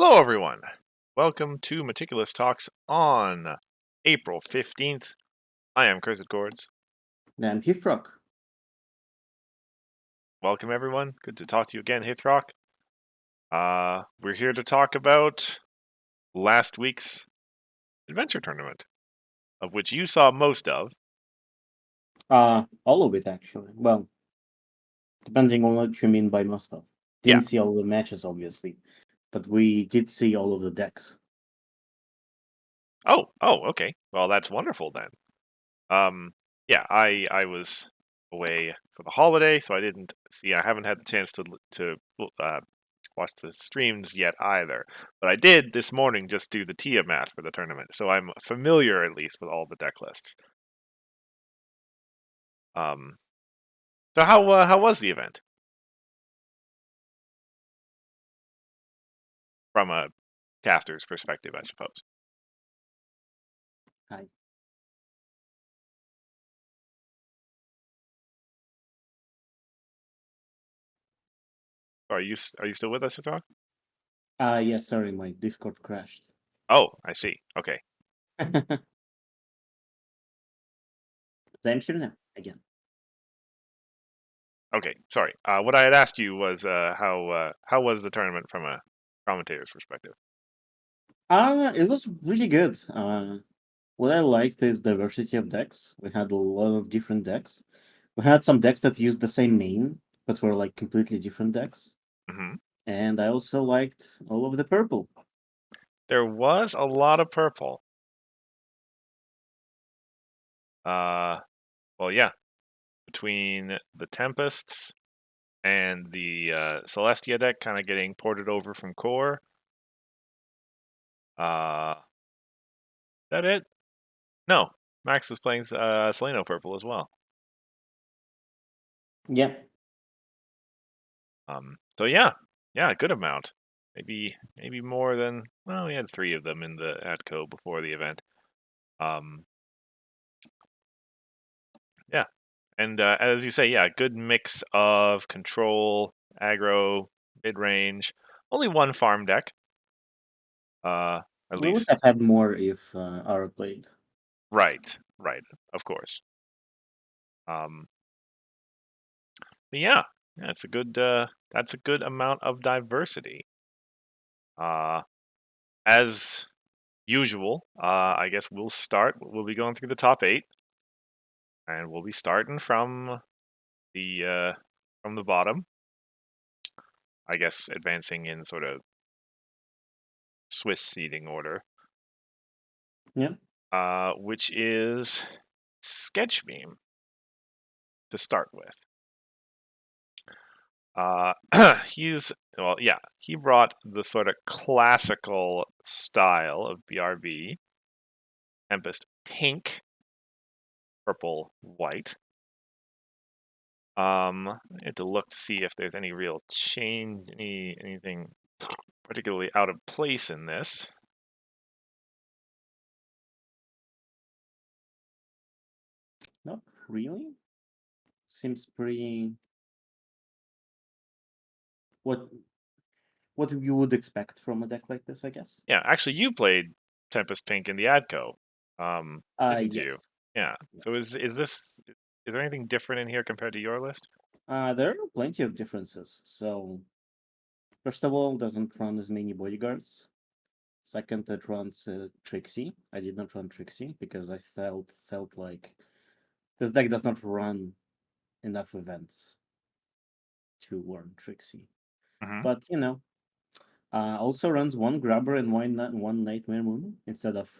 Hello, everyone. Welcome to Meticulous Talks on April 15th. I am Cursed Chords. And Hifrock. Welcome, everyone. Good to talk to you again, Hithrock. We're here to talk about last week's adventure tournament, of which you saw most of. All of it actually. Well, depending on what you mean by most of. Didn't Yeah. see all the matches, obviously, but we did see all of the decks. Oh, okay. Well, that's wonderful then. Yeah, I was away for the holiday, so I didn't see. I haven't had the chance to watch the streams yet either. But I did this morning just do the Tia math for the tournament, so I'm familiar at least with all the deck lists. So how was the event from a caster's perspective, I suppose? Hi. Are you still with us, Yathan? Yeah, sorry, my Discord crashed. Oh, I see. Okay. I'm here now, again. Okay, sorry. What I had asked you was how was the tournament from a commentator's perspective? It was really good. What I liked is diversity of decks. We had a lot of different decks. We had some decks that used the same main, but were like completely different decks. Mm-hmm. And I also liked all of the purple. There was a lot of purple. Well, yeah, between the Tempests and the Celestia deck kind of getting ported over from core. Is that it? No, Max was playing Seleno purple as well. Yeah. So yeah, a good amount. Maybe more than, well, we had 3 of them in the ADCO before the event. Yeah, and as you say, yeah, good mix of control, aggro, mid range. Only one farm deck. At We would least. have had more if Ara played. Right, of course. Yeah, it's a good. That's a good amount of diversity. As usual, I guess we'll start. We'll be going through the top 8, and we'll be starting from the bottom. I guess advancing in sort of Swiss seeding order. Yeah. Which is Sketchbeam to start with. He brought the sort of classical style of BRB, Tempest pink, purple, white. I had to look to see if there's any real change, anything particularly out of place in this. Not really. Seems pretty. What you would expect from a deck like this, I guess. Yeah, actually, you played Tempest Pink in the ADCO, didn't Yes. you? Yeah. Yes. So is there anything different in here compared to your list? There are plenty of differences. So, first of all, doesn't run as many bodyguards. Second, it runs Trixie. I did not run Trixie because I felt like this deck does not run enough events to warrant Trixie. Mm-hmm. But also runs one grubber and one Nightmare Moon instead of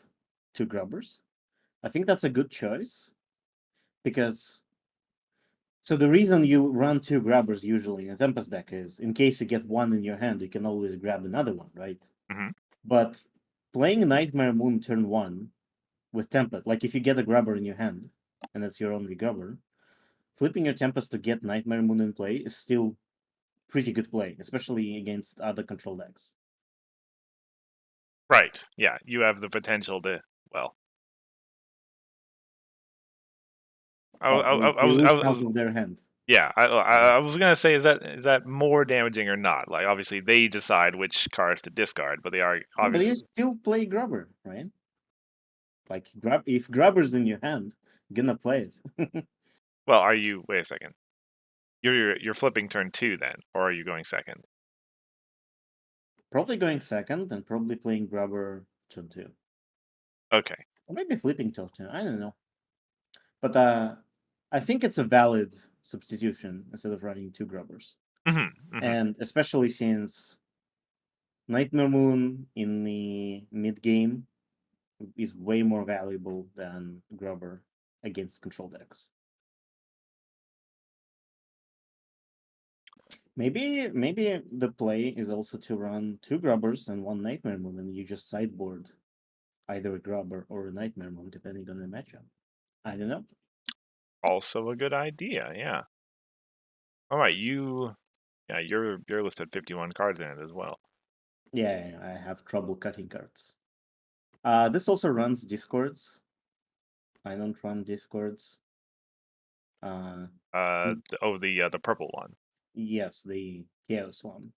2 grubbers. I think that's a good choice because so the reason you run 2 grabbers usually in a Tempest deck is in case you get one in your hand, you can always grab another one, right? Mm-hmm. But playing Nightmare Moon turn 1 with Tempest, like if you get a grabber in your hand and that's your only grabber, flipping your Tempest to get Nightmare Moon in play is still pretty good play, especially against other control decks. Right. Yeah, you have the potential to, well, I Well, you lose half was of their hand. Yeah, I was gonna say, is that more damaging or not? Like, obviously, they decide which cards to discard, but they are Yeah, but you obviously. still play grubber, right? Like if grubber's in your hand, you're gonna play it. Well, are you? Wait a second. You're flipping turn 2 then, or are you going second? Probably going second and probably playing grubber turn two. Okay. Or maybe flipping turn two. I don't know. But I think it's a valid substitution instead of running two grubbers. Mm-hmm. And especially since Nightmare Moon in the mid game is way more valuable than grubber against control decks. Maybe the play is also to run two grubbers and one Nightmare Moon, and you just sideboard either a grubber or a Nightmare Moon depending on the matchup. I don't know. Also a good idea. Yeah. All right. Yeah, your list had 51 cards in it as well. Yeah, I have trouble cutting cards. This also runs discords. I don't run discords. Uh, The purple one. yes, the chaos one.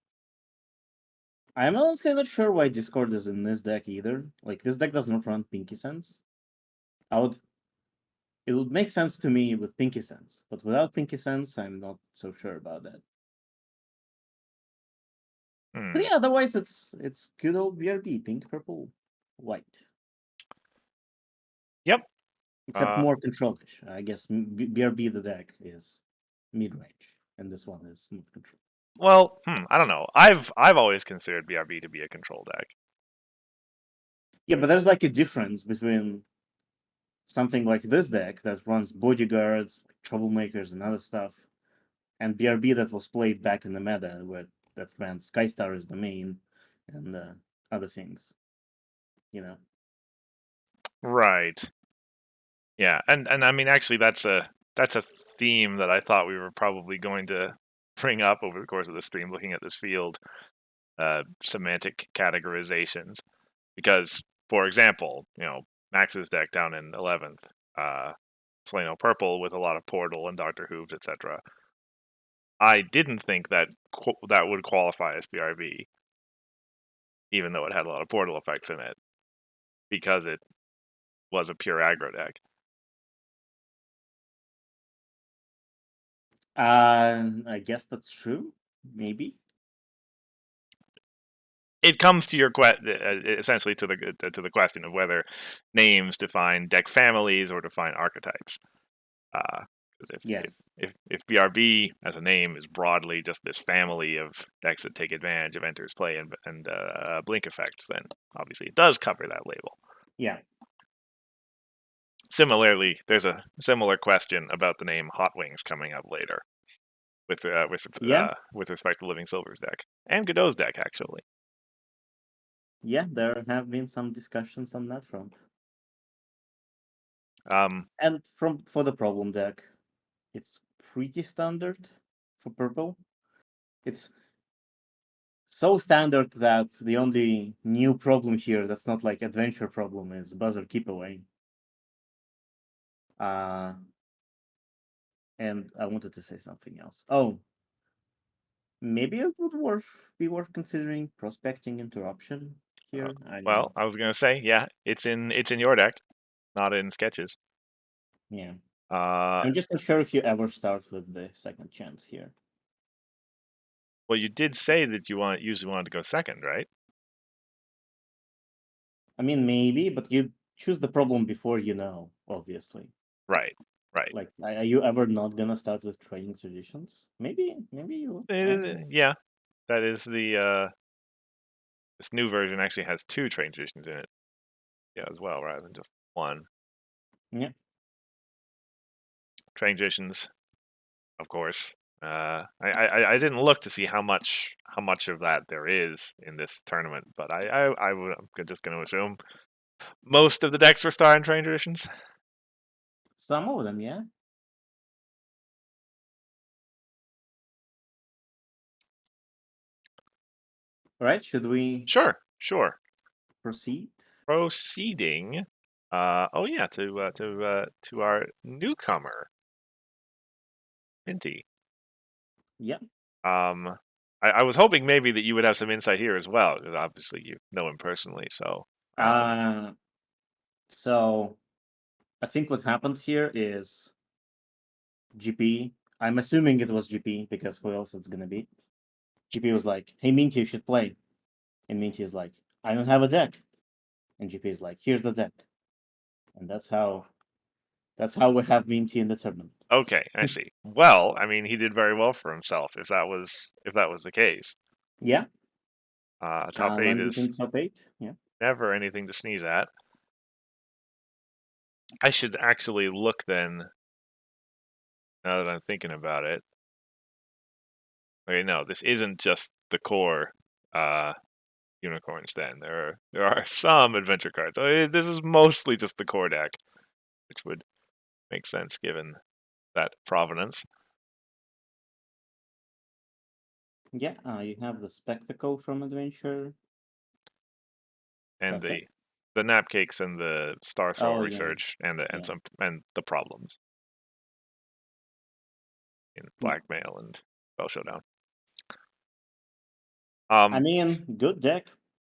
I'm honestly not sure why discord is in this deck either. Like this deck does not run Pinky Sense. I would It would make sense to me with Pinky Sense, but without Pinky Sense, I'm not so sure about that. But Hmm. yeah, otherwise it's good old BRB, pink, purple, white. Yep. Except more controlish. I guess BRB the deck is mid range, and this one is smooth control. Well, I don't know. I've always considered BRB to be a control deck. Yeah, but there's like a difference between something like this deck that runs bodyguards, like troublemakers, and other stuff, and BRB that was played back in the meta where that ran Skystar as the main and other things. You know. Right. Yeah, and I mean, actually, that's a theme that I thought we were probably going to bring up over the course of the stream, looking at this field, semantic categorizations. Because, for example, Max's deck down in 11th, Seleno Purple with a lot of Portal and Doctor Hooves, etc. I didn't think that would qualify as BRB, even though it had a lot of Portal effects in it, because it was a pure aggro deck. I guess that's true. Maybe. It comes to your essentially to the question of whether names define deck families or define archetypes. Yeah. If BRB as a name is broadly just this family of decks that take advantage of Enter's play and blink effects, then obviously it does cover that label. Yeah. Similarly, there's a similar question about the name Hot Wings coming up later, Yeah. with respect to Living Silver's deck and Godot's deck actually. Yeah, there have been some discussions on that front. Um, And for the problem deck, it's pretty standard for purple. It's so standard that the only new problem here that's not like adventure problem is buzzer keep away. Uh and I wanted to say something else. Oh, maybe it would be worth considering prospecting interruption here. I don't well, know. I was gonna say, yeah, it's in your deck, not in sketches. Yeah. Uh, I'm just not sure if you ever start with the second chance here. well, you did say that you usually wanted to go second, right? I mean, maybe, but you choose the problem before you know, obviously. Right, right. Like, are you ever not gonna start with training traditions? Maybe you. I don't know. Yeah, that is this new version actually has 2 train traditions in it, yeah, as well, rather than just one. Yeah. Train traditions, of course. I didn't look to see how much of that there is in this tournament, but I'm just going to assume most of the decks were star and train traditions. Some of them, yeah. All right, should we Sure. proceed? Proceeding. Oh yeah, to our newcomer, Minty. Yeah. I was hoping maybe that you would have some insight here as well, because obviously you know him personally. So, Uh, so I think what happened here is GP. I'm assuming it was GP because who else it's gonna be? GP was like, "Hey Minty, you should play," and Minty is like, "I don't have a deck," and GP is like, "Here's the deck," and that's how we have Minty in the tournament. okay, I see. Well, I mean, he did very well for himself if that was the case. Yeah, Top eight landed is in top eight. Yeah. never anything to sneeze at. I should actually look then. Now that I'm thinking about it. Okay, no, this isn't just the core unicorns. Then there are some adventure cards. This is mostly just the core deck, which would make sense given that provenance. Yeah, you have the spectacle from Adventure. And That's it. the napcakes and the star thrower Oh yeah, research yeah, and the problems in yeah. blackmail and spell showdown. I mean, good deck.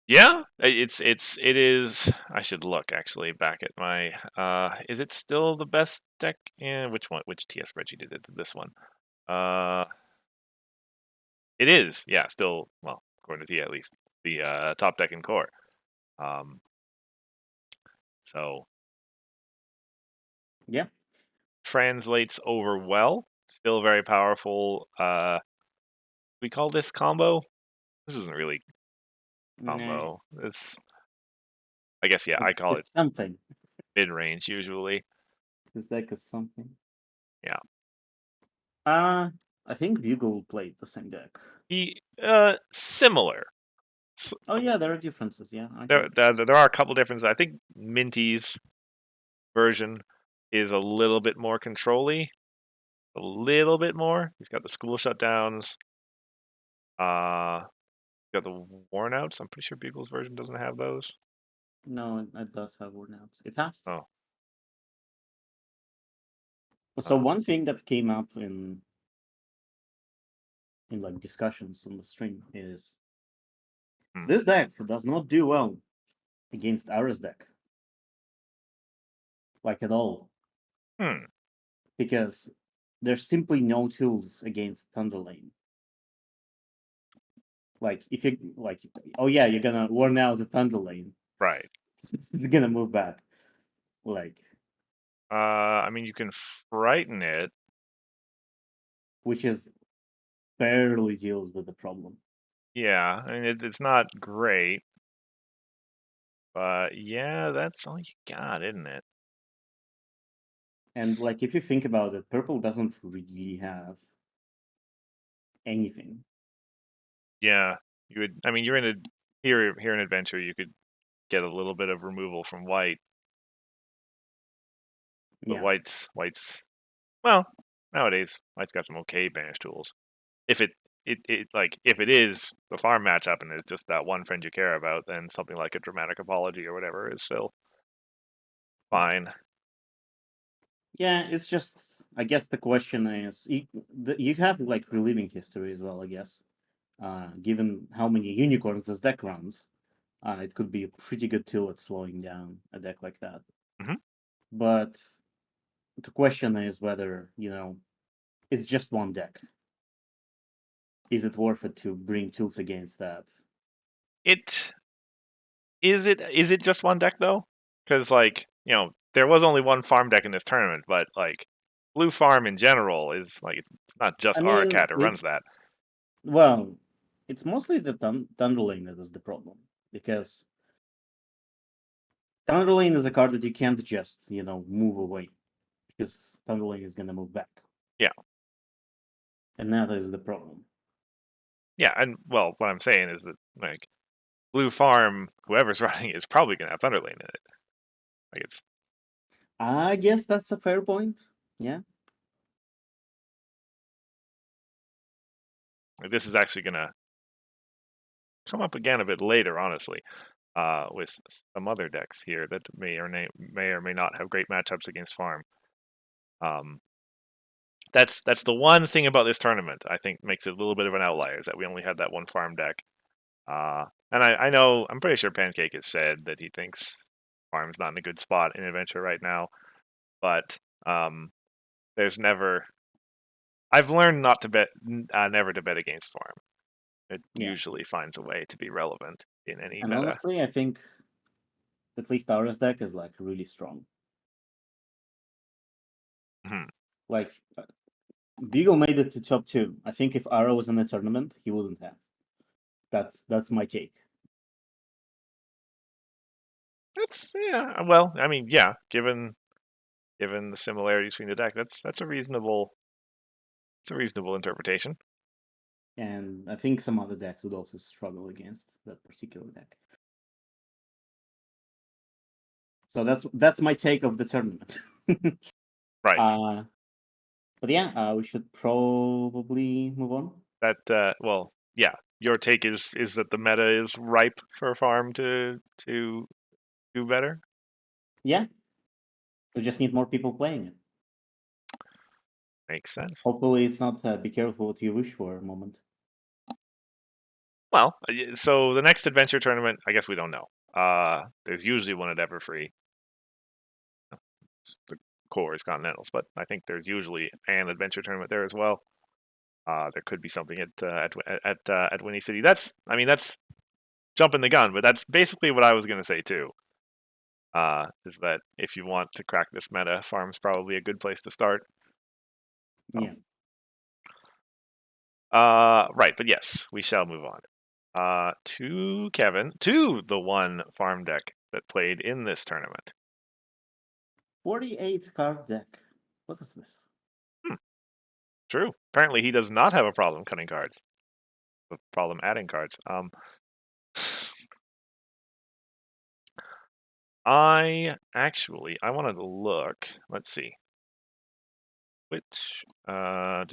Yeah, it is. I should look actually back at my. Is it still the best deck? Yeah, which one? Which TS spreadsheet is it? This one? Uh, it is. Yeah, still. Well, according to T at least the top deck in core. Um, so Yeah. translates over well. Still very powerful. We call this combo. This isn't really Nah, combo. It's I guess yeah, I call it it's something. mid range usually. This deck is something. Yeah. Uh, I think Bugle played the same deck. He similar. Oh yeah, there are differences. Yeah, I There, think. there there are a couple differences. I think Minty's version is a little bit more controlly. A little bit more. He's got the school shutdowns. Got the worn outs. I'm pretty sure Bugle's version doesn't have those. No, it does have wornouts. It has to. Oh. So one thing that came up in like discussions on the stream is Hmm. this deck does not do well against Ares deck, like at all, Hmm. because there's simply no tools against Thunderlane. Like if you like, oh yeah, you're gonna worn out the Thunderlane, Right. you're gonna move back. Like, I mean you can frighten it. which is barely deals with the problem. Yeah. I mean it's not great. But yeah, that's all you got, isn't it? And like if you think about it, purple doesn't really have anything. Yeah, you would. I mean, you're in a here in adventure. You could get a little bit of removal from white, but Yeah. white's well nowadays white's got some okay banish tools. If it like if it is the farm matchup and it's just that one friend you care about, then something like a dramatic apology or whatever is still fine. Yeah, it's just I guess the question is you have like reliving history as well, I guess. Given how many unicorns this deck runs, it could be a pretty good tool at slowing down a deck like that. Hmm. But the question is whether, it's just one deck. Is it worth it to bring tools against that? It is it just one deck though? Because like there was only one farm deck in this tournament, but like blue farm in general is like it's not just I mean, Aracat who runs that. well, it's mostly the Thunderlane that is the problem because Thunderlane is a card that you can't just, move away because Thunderlane is gonna move back. Yeah. And that is the problem. Yeah, and well, what I'm saying is that like blue farm, whoever's running it is probably gonna have Thunderlane in it. Like it's I guess that's a fair point. Yeah. like this is actually gonna come up again a bit later, honestly, with some other decks here that may or may not have great matchups against farm. Um, that's the one thing about this tournament I think makes it a little bit of an outlier, is that we only had that one farm deck. And I know, I'm pretty sure Pancake has said that he thinks farm's not in a good spot in Adventure right now, but there's never. I've learned not to bet, never to bet against farm. It usually finds a way to be relevant in any And meta. honestly, I think at least Aura's deck is like really strong. Like Beagle made it to top 2. I think if Aura was in the tournament, he wouldn't have. That's my take. That's well, I mean, yeah, given the similarities between the deck, that's a reasonable interpretation. And I think some other decks would also struggle against that particular deck. So that's my take of the tournament. Right. But yeah, we should probably move on. That well, yeah. Your take is that the meta is ripe for farm to do better? Yeah. We just need more people playing it. Makes sense. Hopefully it's not be careful what you wish for a moment. Well, so the next adventure tournament, I guess we don't know. There's usually one at Everfree. The core is Continentals, but I think there's usually an adventure tournament there as well. There could be something at Winnie City. That's jumping the gun, but that's basically what I was going to say too. Is that if you want to crack this meta, farm's probably a good place to start. So. Yeah. Right, but yes, we shall move on. To Kevin, to the one farm deck that played in this tournament. 48 card deck. What is this? True. Apparently, he does not have a problem cutting cards. A problem adding cards. I wanted to look. Let's see. Which I'm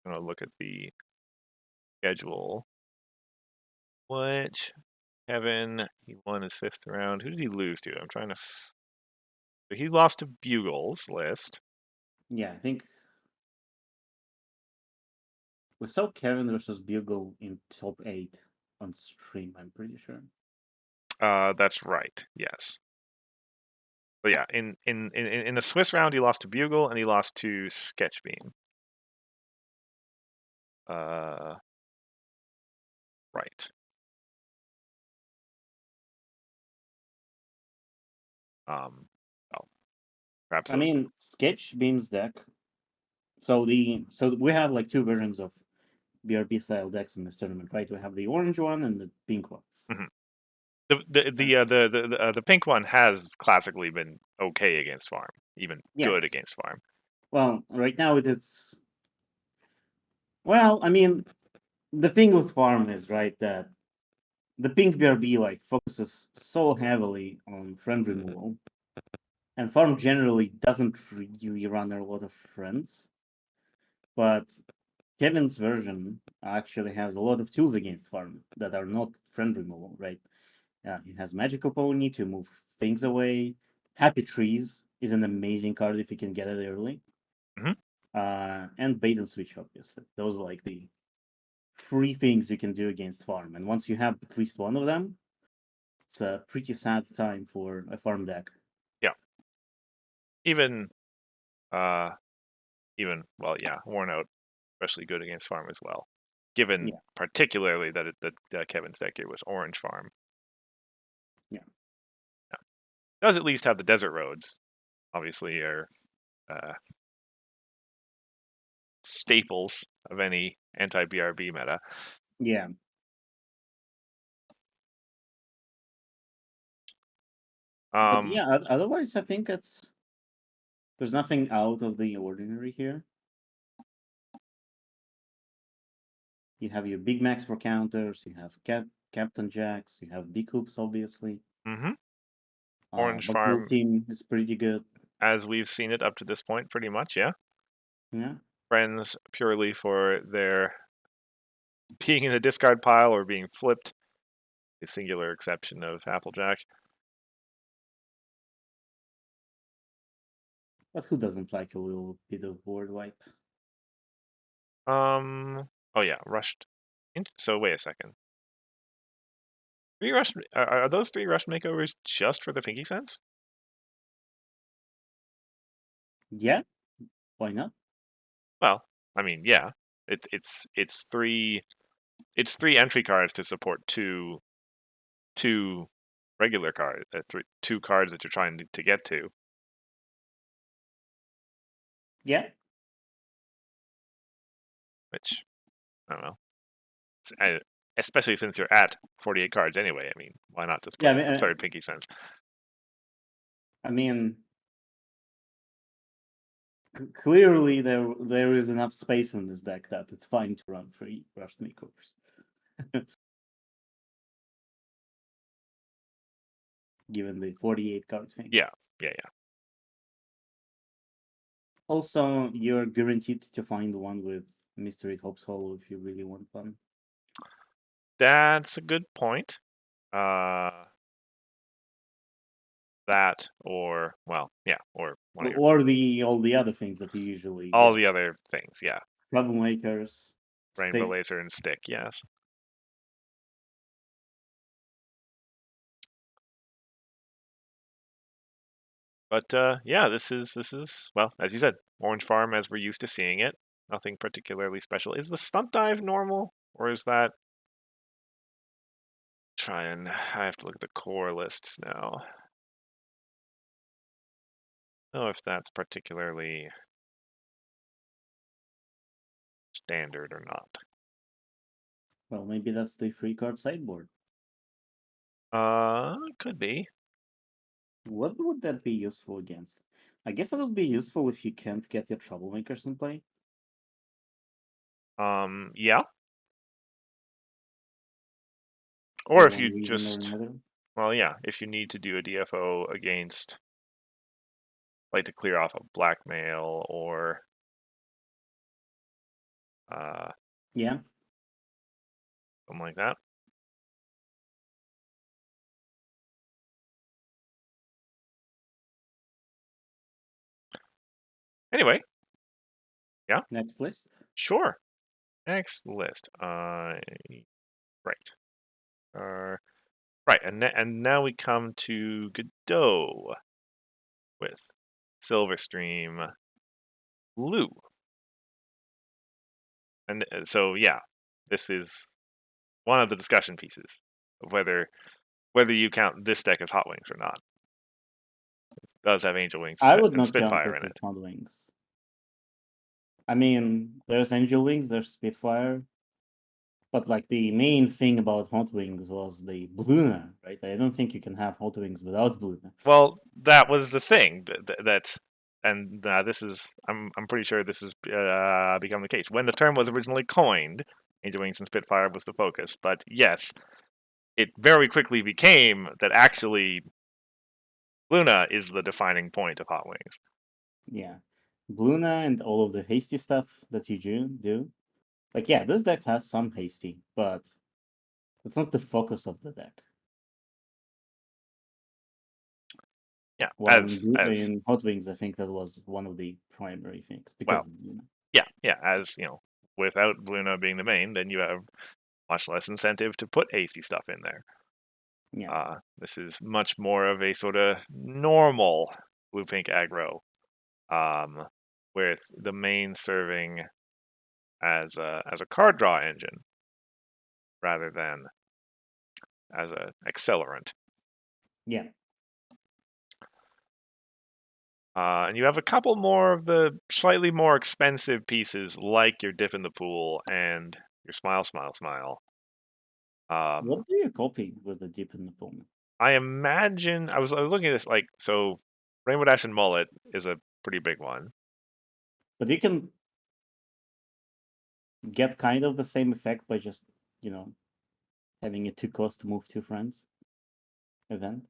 gonna look at the schedule. Which Kevin, he won his 5th round. Who did he lose to? I'm trying to. So he lost to Bugle's list. Yeah, I think we saw Kevin versus Bugle in top 8 on stream, I'm pretty sure. That's right. Yes. But yeah, in the Swiss round, he lost to Bugle and he lost to Sketchbeam. Right. Well, perhaps I mean, Sketchbeam's deck. So we have like 2 versions of BRB style decks in this tournament, right? We have the orange one and the pink one. Mm-hmm. The pink one has classically been okay against farm, even good against farm. Well, right now it is. Well, I mean, the thing with farm is right that the pink BRB like focuses so heavily on friend removal, and farm generally doesn't really run a lot of friends. But Kevin's version actually has a lot of tools against farm that are not friend removal, right? He has Magical Pony to move things away. Happy Trees is an amazing card if you can get it early. Mm-hmm. And Bait and Switch, obviously. Those are like the 3 things you can do against farm. And once you have at least one of them, it's a pretty sad time for a farm deck. Yeah. Even well, yeah, worn out, especially good against farm as well. Given particularly that Kevin's deck here was orange farm. Yeah. Does at least have the desert roads. Obviously, are staples of any anti-BRB meta. Yeah. But yeah, otherwise, I think there's nothing out of the ordinary here. You have your Big Macs for counters. You have Captain Jacks. You have Big Hoops, obviously. Mm-hmm. Orange but farm team is pretty good, as we've seen it up to this point, pretty much. Yeah. Yeah. Friends purely for their being in the discard pile or being flipped. A singular exception of Applejack. But who doesn't like a little bit of board wipe? Oh yeah, rushed. So wait a second. Three rush are those three rush makeovers just for the Pinky Sense? Yeah, why not? Well, I mean, yeah. It's three entry cards to support two regular cards, two cards that you're trying to get to. Yeah, Which I don't know. Especially since you're at 48 cards anyway. I mean, why not just yeah. play a third Pinky Sense? I mean, clearly there is enough space in this deck that it's fine to run three rushed makeovers. Given the 48 card thing. Yeah. Also, you're guaranteed to find one with Mystery Hope's Hollow if you really want one. That's a good point. That or well, yeah, or one of your Or all the other things that you usually all get. the other things, yeah. Troublemakers, Rainbow sticks. Laser and Stick, yes. But yeah, this is well, as you said, Orange Farm as we're used to seeing it. Nothing particularly special. Is the stunt dive normal, or is that? I have to look at the core lists now. Know if that's particularly standard or not. Well, maybe that's the 3 card sideboard. Could be. What would that be useful against? I guess it would be useful if you can't get your troublemakers in play. Yeah. Or For if you one reason or just, another. well, yeah, if you need to do a DFO against, like to clear off a blackmail or, Yeah. something like that. Anyway, yeah, Next list. sure. Next list. Right. Right, and now we come to Godot with Silverstream Blue. And so yeah, this is one of the discussion pieces of whether you count this deck as Hot Wings or not. It does have Angel Wings I would and not count Spitfire it in as it. Hot Wings. I mean, there's Angel Wings, there's Spitfire, but like the main thing about Hot Wings was the Bluna, right? I don't think you can have Hot Wings without Bluna. Well, that was the thing and this is I'm pretty sure this has become the case. When the term was originally coined, Angel Wings and Spitfire was the focus. But yes, it very quickly became that actually Luna is the defining point of Hot Wings. Yeah. Bluna and all of the hasty stuff that you do. Like, yeah, this deck has some hasty, but it's not the focus of the deck. Yeah, Well, as in Hot Wings, I think that was one of the primary things because well, of Bluna. yeah, as you know, without Luna being the main, then you have much less incentive to put hasty stuff in there. Yeah. This is much more of a sort of normal blue pink aggro, with the main serving as a card draw engine rather than as an accelerant. Yeah. And you have a couple more of the slightly more expensive pieces, like your Dip in the Pool and your Smile, Smile, Smile. What do you copy with the Deep in the Pool? I imagine I was looking at this like so. Rainbow Dash and Mullet is a pretty big one. But you can get kind of the same effect by just, having a 2 cost to move 2 friends event.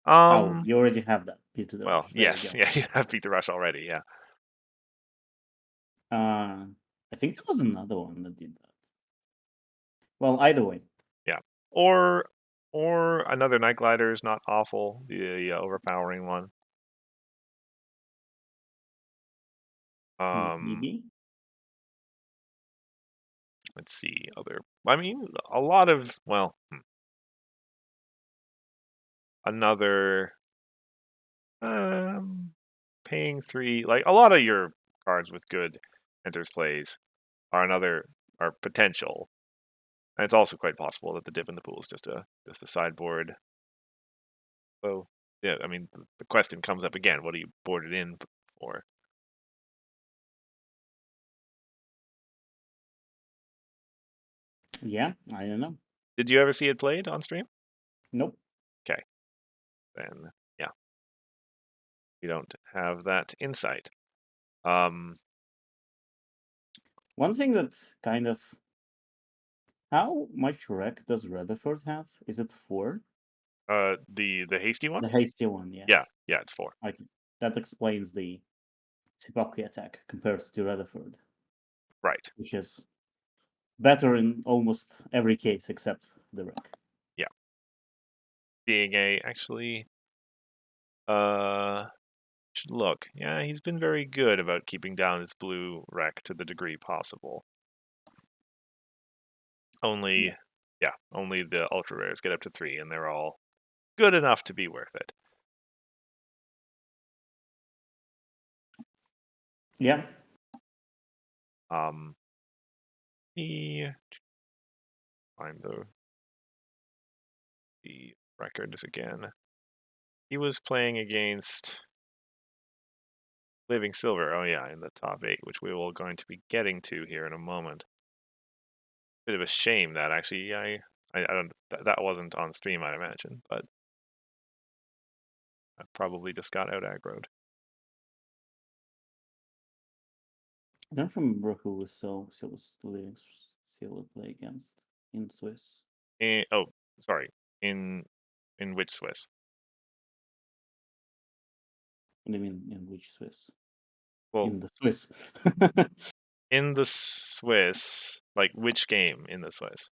Oh, Um. you already have that. Beat to the Well, Rush. There we yes, go. yeah, you have Beat the Rush already. Yeah. I think there was another one that did that. Well, either way. Yeah. Or another Night Glider is not awful. The overpowering one. Maybe. Let's see other. I mean, a lot of another paying 3. Like a lot of your cards with good enters plays are potential, and it's also quite possible that the dip in the pool is just a sideboard. So yeah, I mean the question comes up again: what do you board it in for? Yeah, I don't know. Did you ever see it played on stream? Nope. Okay, then yeah, you don't have that insight. One thing that's kind of how much rec does Rutherford have? Is it 4? The hasty one? The hasty one, yes. Yeah, it's 4. Okay. That explains the Sipaki attack compared to Rutherford. Right. Which is better in almost every case except the rec. Yeah. Being actually should look. Yeah, he's been very good about keeping down his blue rec to the degree possible. Only only the ultra rares get up to 3, and they're all good enough to be worth it. Yeah. He find the records again. He was playing against Living Silver. Oh yeah, in the top 8, which we will going to be getting to here in a moment. Bit of a shame that actually I don't that wasn't on stream, I'd imagine, but I probably just got out aggroed. I don't remember who was Living Silver play against in Swiss. Sorry. In which Swiss? What do you mean in which Swiss? Well, in the Swiss. in the Swiss, like which game in the Swiss?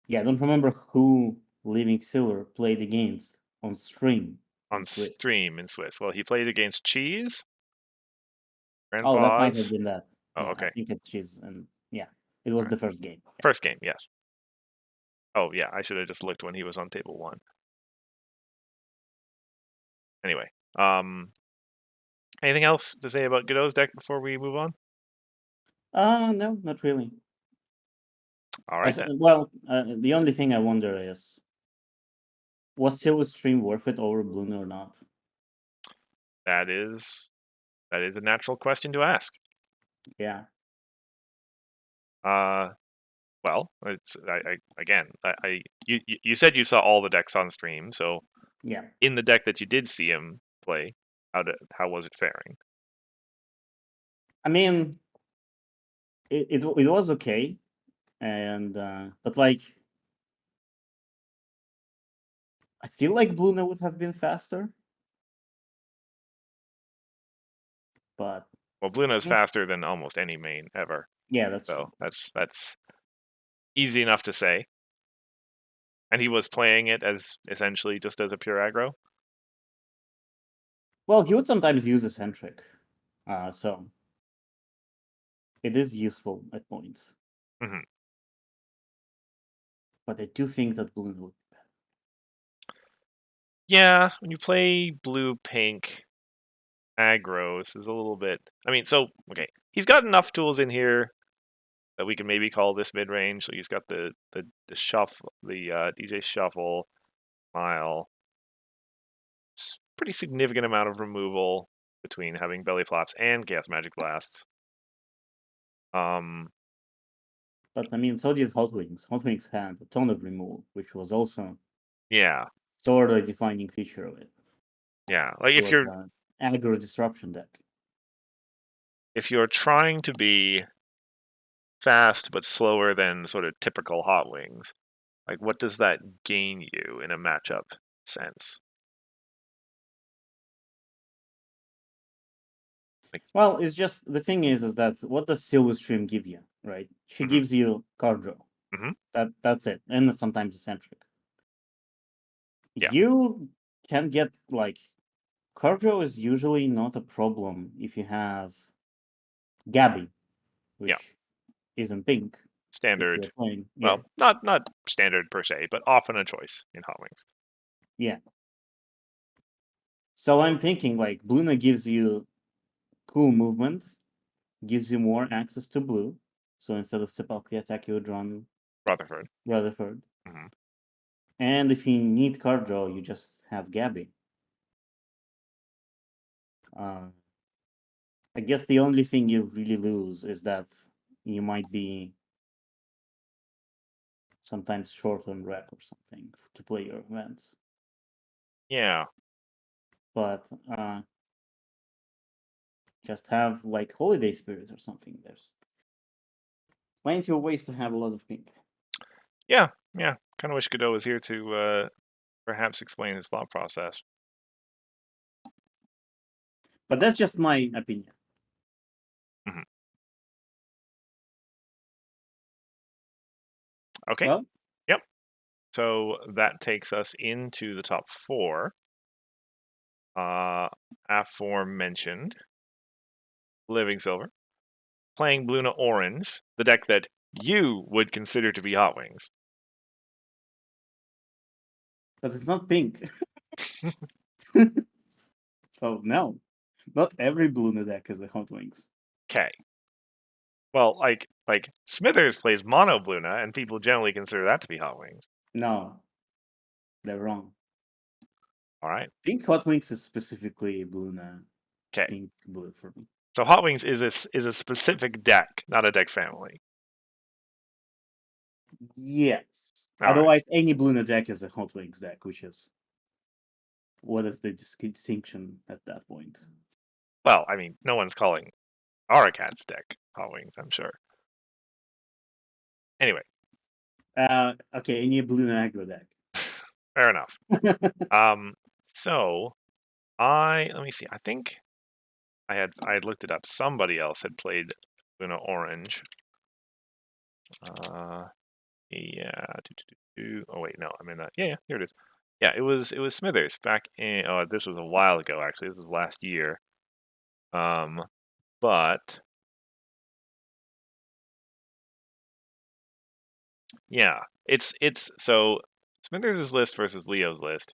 Yeah, I don't remember who Living Silver played against on stream in On Swiss. stream in Swiss. Well, he played against Cheese. Oh, that might have Grandpa's. been that. Oh, Yeah, I okay. think it's Cheese, and yeah, it was the first game. Yeah. First game, yes. Oh, yeah, I should have just looked when he was on table 1. Anyway, anything else to say about Godot's deck before we move on? No, not really. All right then. Well, the only thing I wonder is, was Silver Stream worth it over Bloom or not? That is a natural question to ask. Yeah. Well, it's you said you saw all the decks on stream, so Yeah. in the deck that you did see him play, how was it faring? I mean, it was okay, and but like, I feel like Bluna would have been faster, but Well, Bluna is faster than almost any main ever, yeah, that's so true. that's easy enough to say. And he was playing it as essentially just as a pure aggro. Well, he would sometimes use eccentric, so it is useful at points. Mm-hmm. But I do think that Bluna would be better. Yeah, when you play blue pink aggro, this is a little bit. I mean, so okay, he's got enough tools in here that we can maybe call this mid range. So he's got the shuffle, the DJ shuffle, mile. Pretty significant amount of removal between having belly flops and chaos magic blasts. But I mean, so did Hot Wings. Hot Wings had a ton of removal, which was also sort of a defining feature of it. Yeah, like It was an aggro disruption deck. If you're trying to be fast but slower than sort of typical Hot Wings, like what does that gain you in a matchup sense? Well, it's just the thing is that what does Silver Stream give you, right? She gives you card draw. That's it, and sometimes eccentric. Yeah. You can get like card draw is usually not a problem if you have Gabby, Yeah, which isn't pink if you're standard. playing. Yeah, Well, not standard per se, but often a choice in Hot Wings. yeah. So I'm thinking like Bluna gives you cool movement, gives you more access to blue. So instead of Sepalki attack, you would run Rutherford. Rutherford. Hmm. And if you need card draw, you just have Gabby. I guess the only thing you really lose is that you might be sometimes short on rep or something to play your events. Yeah. But just have like Holiday Spirit or something. There's plenty of ways to have a lot of pink. Yeah. Yeah. Kind of wish Godot was here to perhaps explain his thought process. But that's just my opinion. Hmm. Okay. Well, Yep. So that takes us into the top four. Aforementioned Living Silver, playing Bluna Orange, the deck that you would consider to be Hot Wings. but it's not pink. So no, not every Bluna deck is a Hot Wings. Okay. Well, like Smithers plays mono Bluna, and people generally consider that to be Hot Wings. No, they're wrong. All right. Pink Hot Wings is specifically Bluna Okay. pink blue for me. So Hot Wings is a specific deck, not a deck family. Yes. All right. Otherwise, any Bluna deck is a Hot Wings deck, which is what is the distinction at that point? Well, I mean, no one's calling Auracat's deck Hot Wings, I'm sure. Anyway, Okay, any Bluna aggro deck. fair enough. So let me see. I think I had looked it up. Somebody else had played Luna Orange. Yeah. Oh wait, no. I mean, yeah, here it is. Yeah, it was Smithers back in. Oh, this was a while ago. Actually, this was last year. But yeah, it's so Smithers' list versus Leo's list,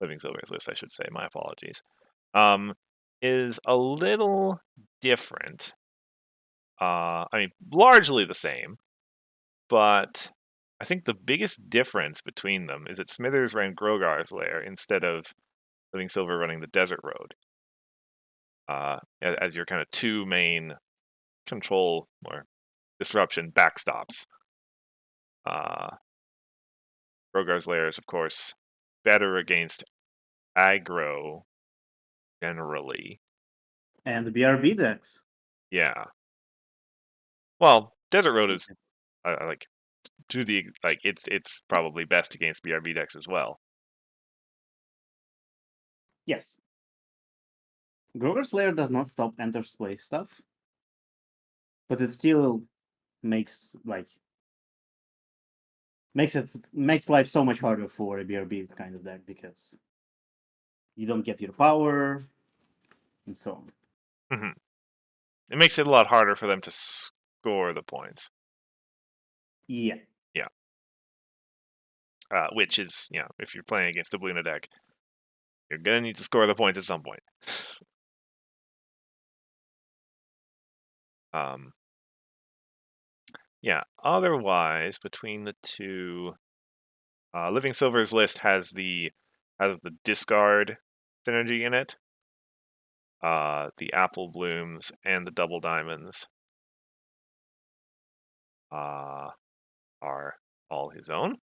Living Silver's list, I should say. My apologies. Um, is a little different. I mean, largely the same, but I think the biggest difference between them is that Smithers ran Grogar's Lair instead of Living Silver running the Desert Road. As your kind of two main control or disruption backstops. Grogar's Lair is, of course, better against aggro generally. And the BRB decks. Yeah. Well, Desert Road is like to the like it's probably best against BRB decks as well. Yes. Grover's Lair does not stop Enter's play stuff, but it still makes makes life so much harder for a BRB kind of deck because you don't get your power and so on. Hmm. It makes it a lot harder for them to score the points. Yeah. Yeah. Which is, if you're playing against a Bluna deck, you're gonna need to score the points at some point. Yeah. Otherwise, between the two, Living Silver's list has the discard synergy in it. The Apple Blooms and the Double Diamonds are all his own.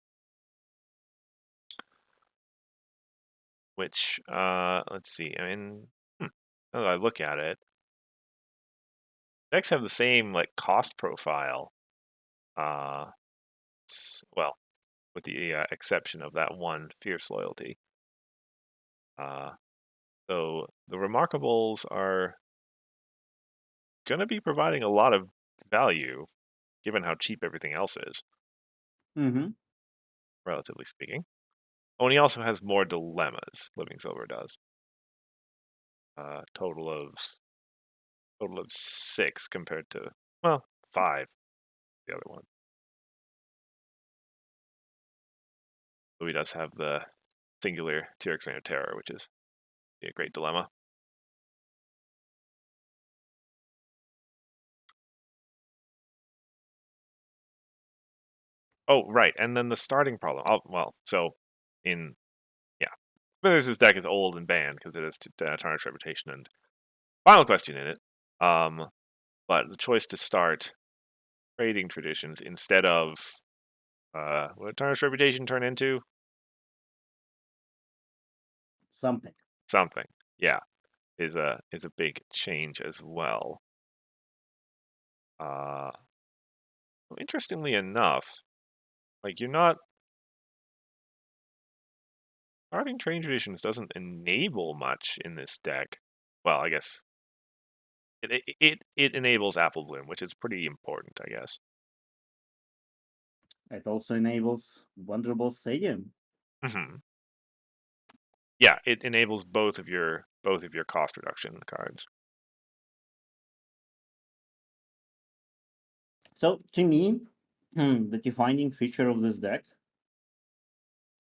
Which, let's see. I mean, now that I look at it, decks have the same like cost profile. Well, with the exception of that one Fierce Loyalty. So the Remarkables are going to be providing a lot of value, given how cheap everything else is, Mm-hmm. relatively speaking. Oh, and he also has more dilemmas. Living Silver does. Total of total of 6 compared to, well, 5, the other one. So he does have the singular T-Rex Reign of Terror, which is a great dilemma. Oh, right, and then the starting problem. Oh, well, so in yeah, this deck is old and banned because it has Tarnished Reputation and Final Question in it. But the choice to start trading traditions instead of what did Tarnished Reputation turn into? Something. Something. Yeah, is a big change as well. Interestingly enough, like you're not starting trading traditions doesn't enable much in this deck. Well, I guess it enables Apple Bloom, which is pretty important, I guess. It also enables Wonderbolt Stadium. Mm-hmm. Yeah, it enables both of your cost reduction cards. So to me, the defining feature of this deck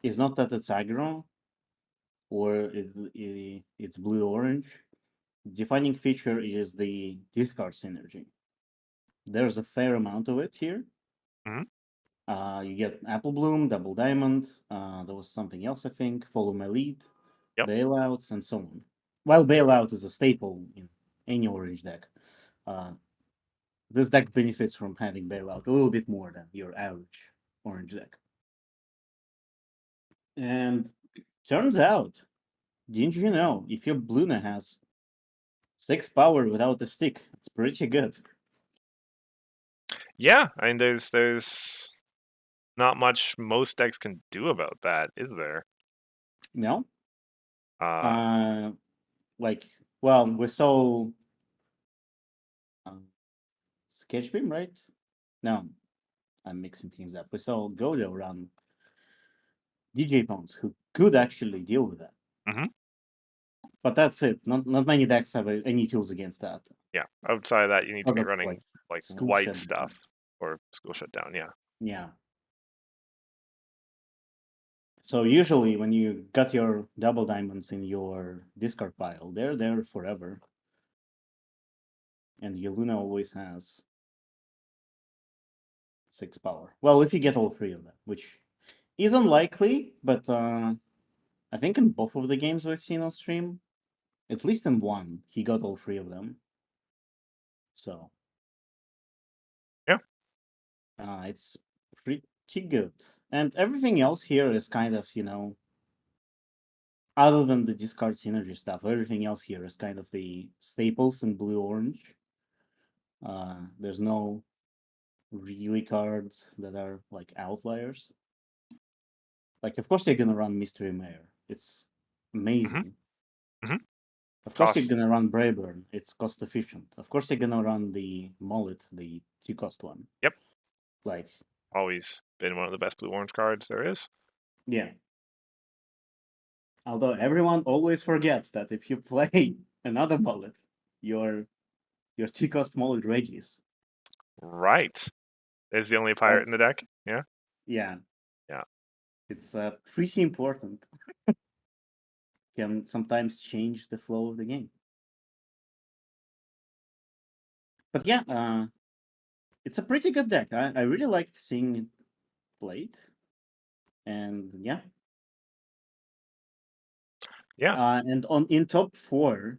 is not that it's aggro or it's blue orange. Defining feature is the discard synergy. There's a fair amount of it here. Mm-hmm. You get Apple Bloom, Double Diamond. There was something else, I think. Follow My Lead, Yep. Bailouts, and so on. While Bailout is a staple in any orange deck, this deck benefits from having Bailout a little bit more than your average orange deck. And turns out, didn't you know, if your Bluna has 6 power without a stick, it's pretty good. Yeah, I mean, there's not much most decks can do about that, is there? No? Uh, Like, well, we saw Sketchbeam, right? No, I'm mixing things up. We saw Godo run DJ Pawns, who could actually deal with that. mm-hmm. But that's it. Not many decks have any tools against that. Yeah. Outside of that, you need to Because be of like running like school white shutdown. stuff or school shutdown. Yeah. Yeah. So usually when you got your double diamonds in your discard pile, they're there forever. And your Luna always has 6 power. Well, if you get all 3 of them, which is unlikely, but I think in both of the games we've seen on stream, at least in one, he got all 3 of them. So Yeah. it's pretty good. And everything else here is kind of, other than the discard synergy stuff, everything else here is kind of the staples in blue orange. There's no really cards that are like outliers. Like, of course, you're gonna run Mystery Mayor. It's Mm-hmm. amazing. Mm-hmm. Of course, you're Cost. gonna run Brayburn. It's cost efficient. Of course, you're gonna run the Mullet, the 2-cost one. Yep. Like, Always been one of the best blue orange cards there is. yeah. Although everyone always forgets that if you play another Mullet, your 2-cost Mullet rages. Right. Is the only pirate in That's the deck. Yeah. yeah. Yeah. It's pretty important. Can sometimes change the flow of the game. But yeah, it's a pretty good deck. I really liked seeing it played, and yeah. Yeah. And on in top 4,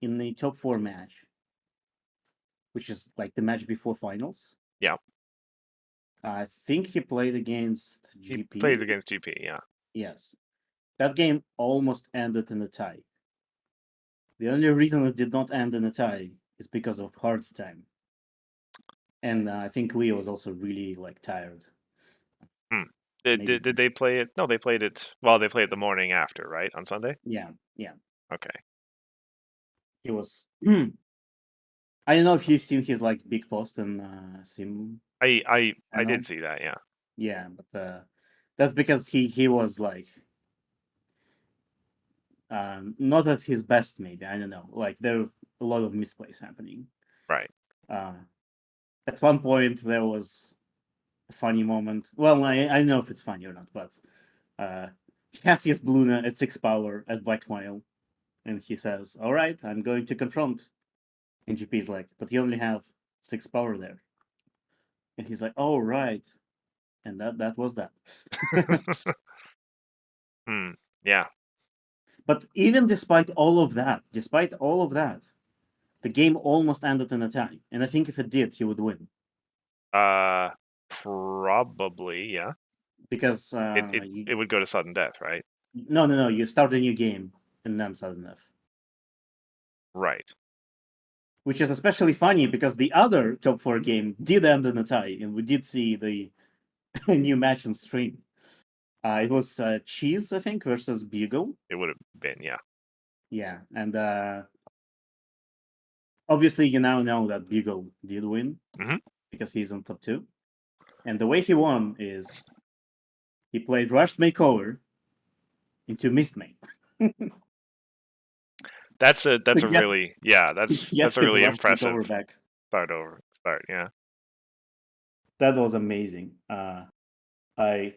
in the top 4 match, which is like the match before finals. Yeah. I think he played against He GP. played against GP. Yeah. Yes, that game almost ended in a tie. The only reason it did not end in a tie is because of hard time. And I think Leo was also really like tired. Hmm. Did they play it? No, they played it. Well, they played it the morning after, right, on Sunday. Yeah, yeah. Okay. He was. I don't know if you've seen his like big post in Sim I did channel. see that. Yeah. Yeah, but that's because he was like Not at his best, maybe. I don't know. Like there are a lot of misplays happening. Right. At one point, there was a funny moment. Well, I don't know if it's funny or not, but he has his Bluna at 6 power at Blackmail, and he says, "All right, I'm going to confront." And GP's like, "But you only have 6 power there." And he's like, "Oh, right." And that was that. Yeah. But even despite all of that, the game almost ended in a tie. And I think if it did, he would win. Probably, yeah. Because It would go to sudden death, right? no. You start a new game and then sudden death. Right. Which is especially funny because the other top 4 game did end in a tie, and we did see the new match on stream. It was Cheese, I think, versus Bugle. It would have been, yeah. Yeah, and obviously you now know that Bugle did win because he's on top 2. And the way he won is he played Rushed Makeover into Mistmate. That's a to get, really that's get a his really Rushed impressive Makeover back. start, yeah. That was amazing. I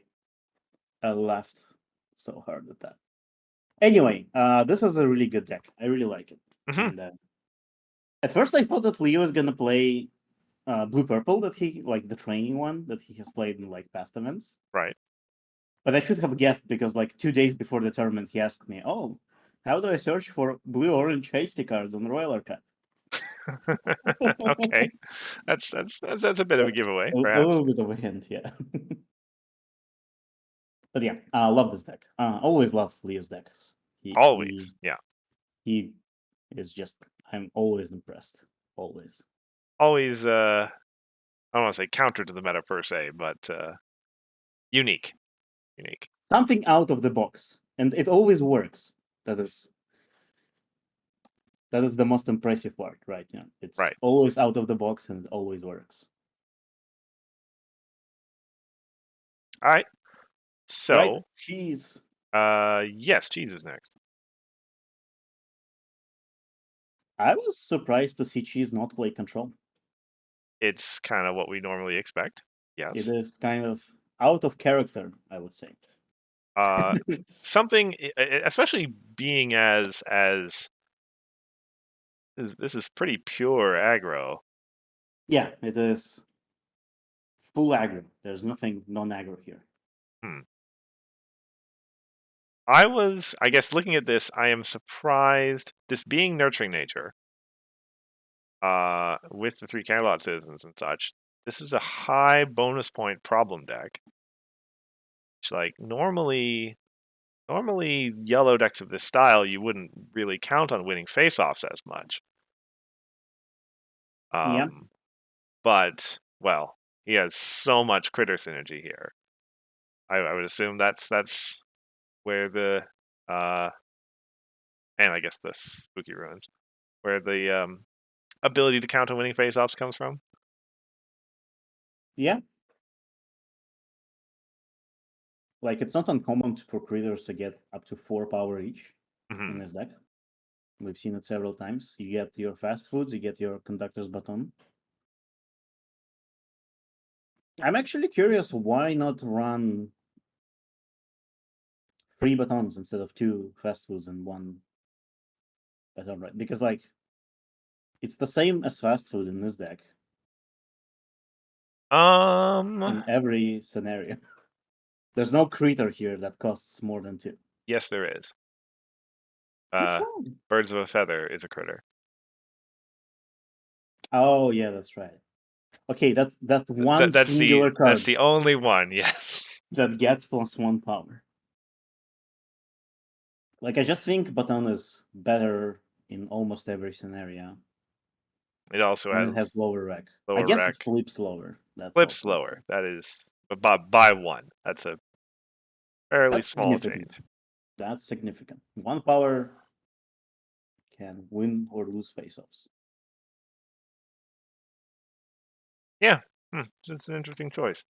laughed so hard at that. Anyway, this is a really good deck. I really like it. And at first, I thought that Leo was gonna play blue purple, that he like the training one that he has played in like past events. Right. But I should have guessed because like 2 days before the tournament, he asked me, "Oh, how do I search for blue orange hasty cards on Royal Arcade?" Okay. That's a bit of a giveaway, A perhaps. little bit of a hint, yeah. But yeah, I love this deck. Always love Leo's decks. Always, yeah. He is just. I'm always impressed. Always. Always I don't want to say counter to the meta per se, but unique. Something out of the box, and it always works. That is the most impressive part, right? Yeah, it's Right. always out of the box and it always works. All right. So, right, cheese. Yes, cheese is next. I was surprised to see cheese not play control. It's kind of what we normally expect. It Yes. is kind of out of character, I would say. Something, especially being as this is pretty pure aggro. Yeah, it is full aggro. There's nothing non-aggro here. I guess, looking at this, I am surprised. This being nurturing nature, with the 3 Candelot citizens and such, this is a high bonus point problem deck. It's like normally yellow decks of this style, you wouldn't really count on winning face-offs as much. Yeah. But, well, he has so much critter synergy here. I would assume that's where the and I guess the spooky ruins, where the ability to count on winning face-offs comes from. Yeah. Like, it's not uncommon for critters to get up to 4 power each in this deck. We've seen it several times. You get your fast foods, you get your conductor's baton. I'm actually curious why not run 3 batons instead of 2 fast foods and 1 baton, right? Because, like, it's the same as fast food in this deck. In every scenario. There's no critter here that costs more than 2. Yes, there is. Which one? Birds of a Feather is a critter. Oh, yeah, that's right. Okay, that one singular card. That's the only one, yes. That gets +1 power. Like, I just think baton is better in almost every scenario. It also has lower rec. lower I guess rec. it flips lower. Flips lower. That is by 1. That's a fairly small change. That's significant. 1 power can win or lose face-offs. Yeah, it's an interesting choice.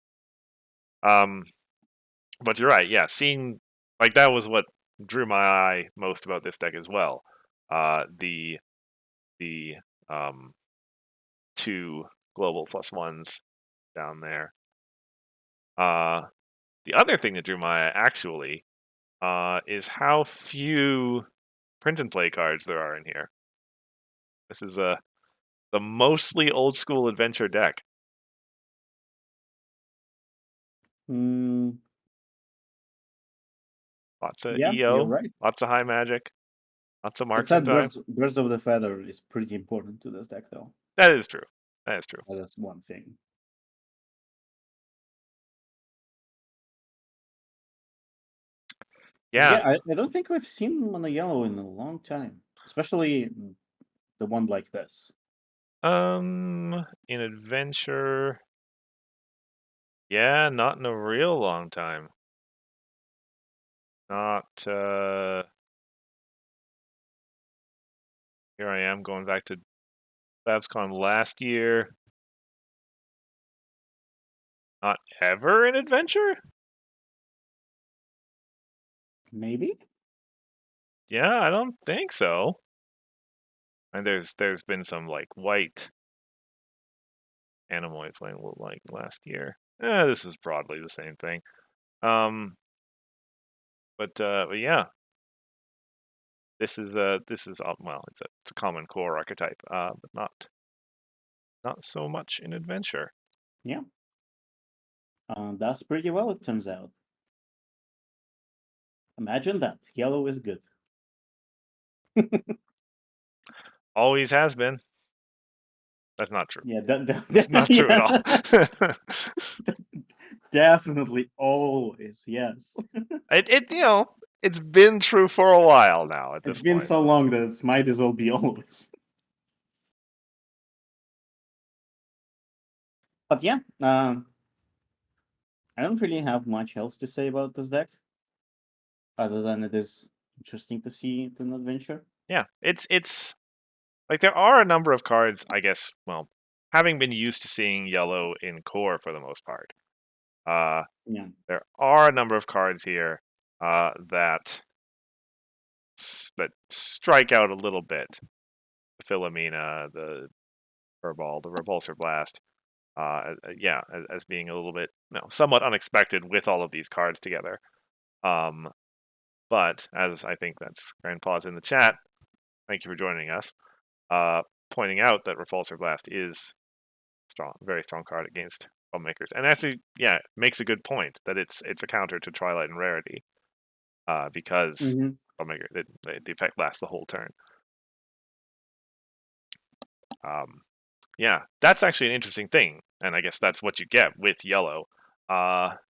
But you're right. Yeah, seeing like that was what drew my eye most about this deck as well. The two global +1s down there. The other thing that drew my eye actually is how few print and play cards there are in here. This is the mostly old school adventure deck. Mm, Lots of yeah, you're EO, right. lots of high magic, lots of That marksman said, time. Birds of the Feather is pretty important to this deck, though. That is true. That is true. That's one thing. Yeah. Yeah, I don't think we've seen mono yellow in a long time, especially the one like this. In adventure, yeah, not in a real long time. Not here I am going back to BABSCon last year. Not ever in adventure? Maybe? Yeah, I don't think so. And there's been some like white Animal playing like last year. This is broadly the same thing. But yeah, this is well, it's a common core archetype, but not so much in adventure. Yeah. That's pretty well, it turns out. Imagine that. Yellow is good. Always has been. That's not true. Yeah, That's not true at all. definitely always, yes. It's been true for a while now at It's this been point. so long that it might as well be always. But yeah, I don't really have much else to say about this deck, other than it is interesting to see it in adventure. Yeah, it's like there are a number of cards, I guess, well, having been used to seeing yellow in core for the most part. Yeah. There are a number of cards here that strike out a little bit. The Philomena, the Furball, the Repulsor Blast. Yeah, as being a little bit, somewhat unexpected with all of these cards together. But as I think that's Grandpa's in the chat, thank you for joining us. Pointing out that Repulsor Blast is strong, very strong card against Troublemakers, and actually, yeah, makes a good point that it's a counter to Twilight and Rarity, because Mm-hmm. Troublemaker the effect lasts the whole turn. Yeah, that's actually an interesting thing, and I guess that's what you get with yellow.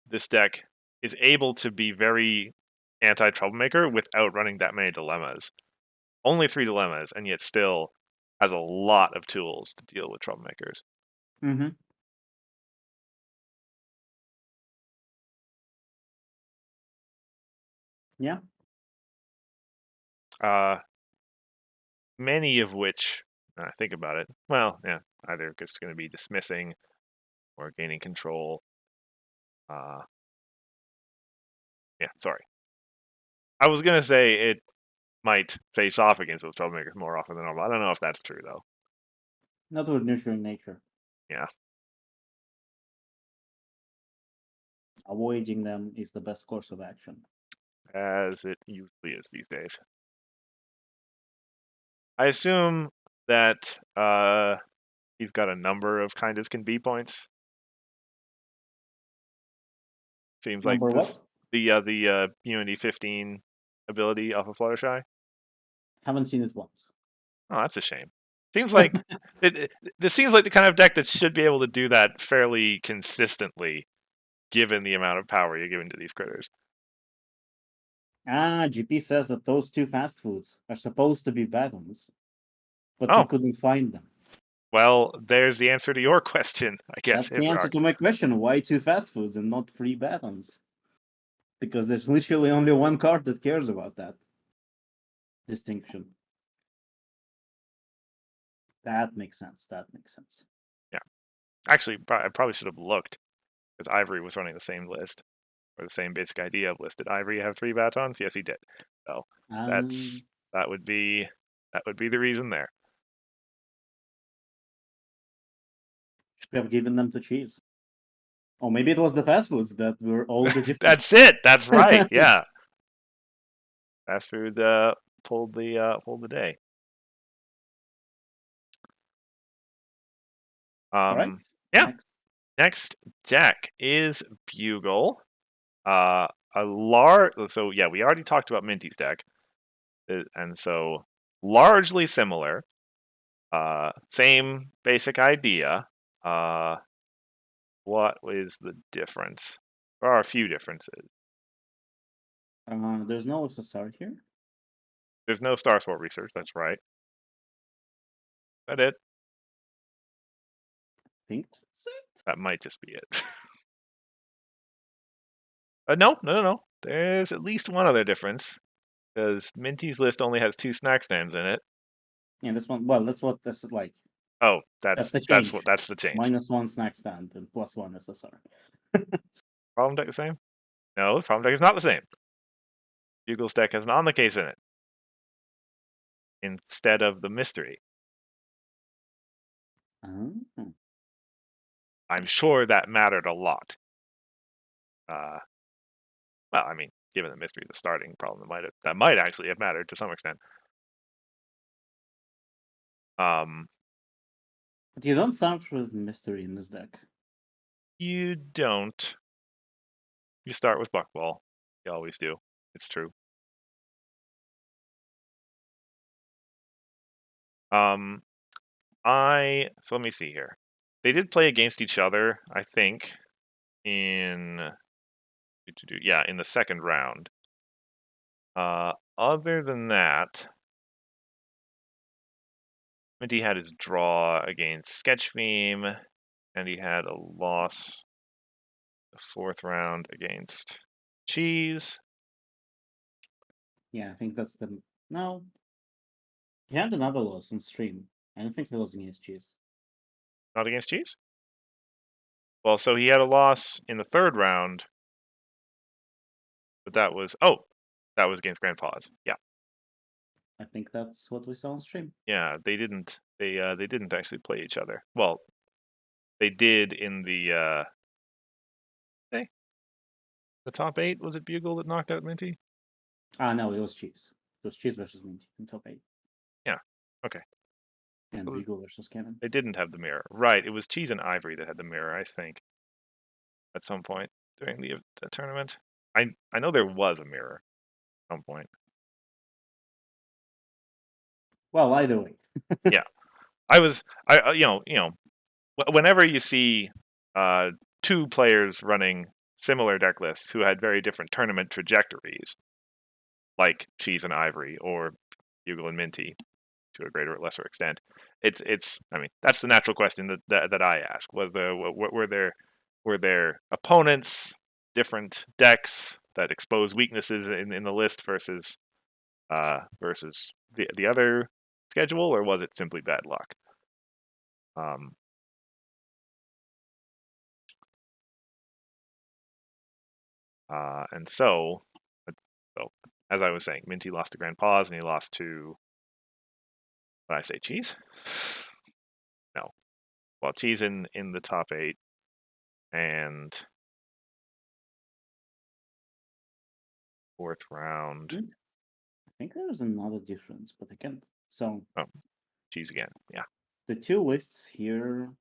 This deck is able to be very anti-Troublemaker without running that many dilemmas. Only 3 dilemmas, and yet still has a lot of tools to deal with Troublemakers. Mm-hmm. Yeah. Many of which, I think about it, well, yeah, either just going to be dismissing or gaining control. Yeah, sorry. I was going to say it might face off against those Troublemakers more often than normal. I don't know if that's true, though. Not with nurturing nature. Yeah. Avoiding them is the best course of action. As it usually is these days. I assume that he's got a number of kind as can be points. Seems like Number what? the Unity 15 ability off of Fluttershy. Haven't seen it once. Oh, that's a shame. Seems like this seems like the kind of deck that should be able to do that fairly consistently, given the amount of power you're giving to these critters. GP says that those two fast foods are supposed to be bad ones, but we Oh, couldn't find them. well, there's the answer to your question, I guess. That's the answer to my question. Why two fast foods and not three bad ones? Because there's literally only one card that cares about that distinction. That makes sense. That makes sense. Yeah. Actually, I probably should have looked, because Ivory was running the same list, for the same basic idea of listed Ivory have 3 batons? Yes, he did. So Um, that would be the reason there. should have given them to cheese. Or maybe it was the fast foods that were all the different. That's it. That's right. Yeah. Fast food pulled the day. All right. Yeah. Next. Next deck is Bugle. A large. So yeah, we already talked about Minty's deck, and so largely similar. Same basic idea. What is the difference? There are a few differences. There's no SSR here. There's no Star Sport research. That's right. That it. I think that's it. That might just be it. No. There's at least one other difference because Minty's list only has 2 snack stands in it. Yeah, this one. Well, that's what this is like. Oh, That's the change. that's the change. -1 snack stand and +1 SSR. Problem deck the same? No, the problem deck is not the same. Bugle's deck has an on the case in it instead of the mystery. Oh. I'm sure that mattered a lot. Well, I mean, given the mystery, the starting problem that might actually have mattered to some extent. But you don't start with mystery in this deck. You don't. You start with Buckball. You always do. It's true. So let me see here. They did play against each other, I think, in the second round. Other than that, Minty had his draw against Sketchbeam, and he had a loss the 4th round against Cheese. Yeah, I think that's the no. He had another loss on stream. I don't think he was against Cheese. Not against Cheese? Well, so he had a loss in the 3rd round, but that was against Grandpa's. Yeah. I think that's what we saw on stream. Yeah, they didn't actually play each other. Well, they did in the top 8. Was it Bugle that knocked out Minty? No, it was Cheese. It was Cheese versus Minty in top 8. Yeah. Okay. And Bugle versus Kevin. They didn't have the mirror. Right, it was Cheese and Ivory that had the mirror, I think. At some point during the tournament. I know there was a mirror at some point. Well, either way. Yeah. Whenever you see 2 players running similar deck lists who had very different tournament trajectories, like Cheese and Ivory or Bugle and Minty to a greater or lesser extent, it's I mean, that's the natural question that I ask. Were there opponents, different decks that expose weaknesses in the list versus the other schedule, or was it simply bad luck? And so as I was saying, Minty lost to Grandpa's and he lost to, what did I say, Cheese? No. Well, Cheese in the top 8 and 4th round. I think there's another difference, but I can't. So. Oh, Cheese again. Yeah. The 2 lists here.